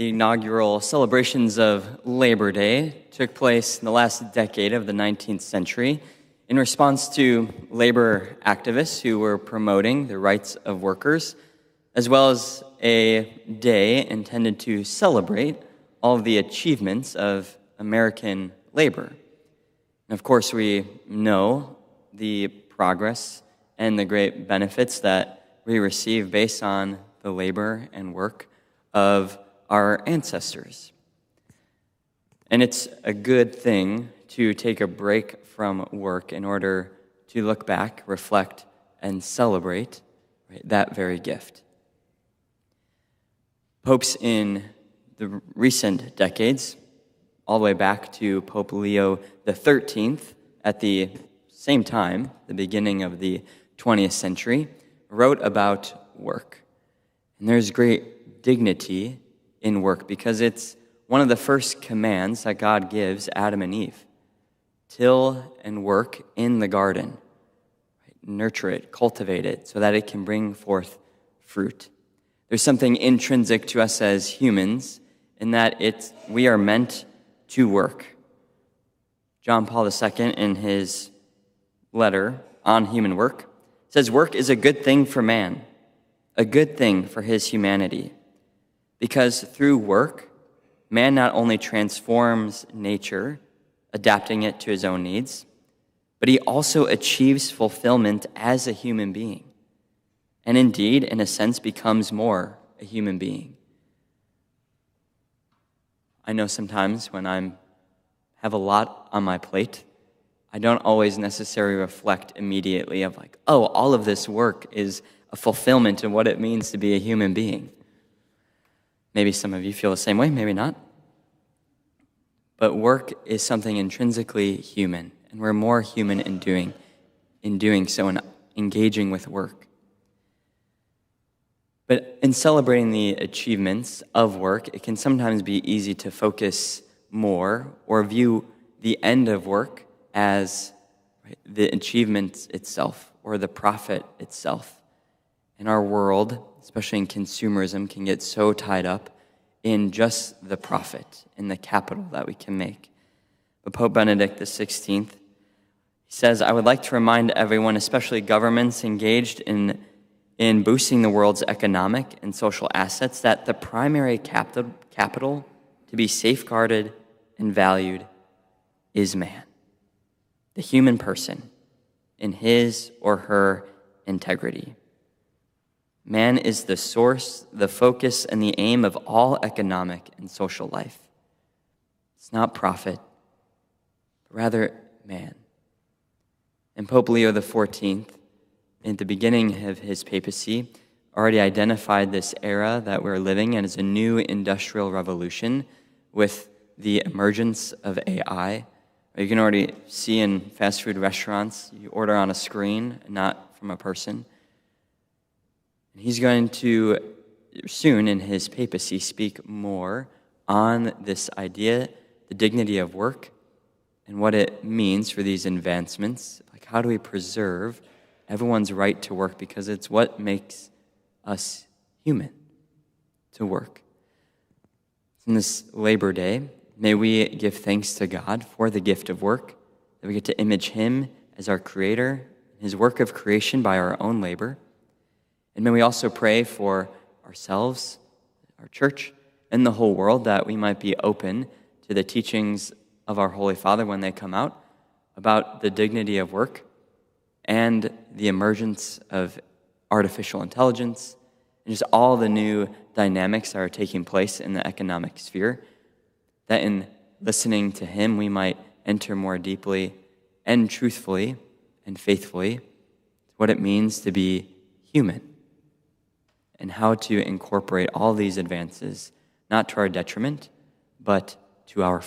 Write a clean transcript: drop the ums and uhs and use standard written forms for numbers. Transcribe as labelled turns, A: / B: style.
A: The inaugural celebrations of Labor Day took place in the last decade of the 19th century in response to labor activists who were promoting the rights of workers, as well as a day intended to celebrate all of the achievements of American labor. And of course, we know the progress and the great benefits that we receive based on the labor and work of our ancestors. And it's a good thing to take a break from work in order to look back, reflect, and celebrate that very gift. Popes in the recent decades, all the way back to Pope Leo XIII at the same time, the beginning of the 20th century, wrote about work. And there's great dignity in work because it's one of the first commands that God gives Adam and Eve. Till and work in the garden. Nurture it, cultivate it, so that it can bring forth fruit. There's something intrinsic to us as humans in that we are meant to work. John Paul II, in his letter on human work, says work is a good thing for man, a good thing for his humanity. Because through work, man not only transforms nature, adapting it to his own needs, but he also achieves fulfillment as a human being, and indeed, in a sense, becomes more a human being. I know sometimes when I have a lot on my plate, I don't always necessarily reflect immediately of like, oh, all of this work is a fulfillment of what it means to be a human being. Maybe some of you feel the same way, maybe not. But work is something intrinsically human, and we're more human in doing so and engaging with work. But in celebrating the achievements of work, it can sometimes be easy to focus more or view the end of work as the achievement itself or the profit itself. In our world, especially in consumerism, can get so tied up in just the profit, in the capital that we can make. But Pope Benedict XVI, he says, I would like to remind everyone, especially governments engaged in boosting the world's economic and social assets, that the primary capital to be safeguarded and valued is man, the human person, in his or her integrity. Man is the source, the focus, and the aim of all economic and social life. It's not profit, but rather man. And Pope Leo XIV, at the beginning of his papacy, already identified this era that we're living in as a new industrial revolution with the emergence of AI. You can already see in fast food restaurants, you order on a screen, not from a person. He's going to, soon in his papacy, speak more on this idea, the dignity of work, and what it means for these advancements. Like, how do we preserve everyone's right to work? Because it's what makes us human, to work. In this Labor Day, may we give thanks to God for the gift of work, that we get to image Him as our Creator, His work of creation by our own labor. And may we also pray for ourselves, our church, and the whole world, that we might be open to the teachings of our Holy Father when they come out about the dignity of work and the emergence of artificial intelligence and just all the new dynamics that are taking place in the economic sphere, that in listening to Him we might enter more deeply and truthfully and faithfully what it means to be human, and how to incorporate all these advances, not to our detriment, but to our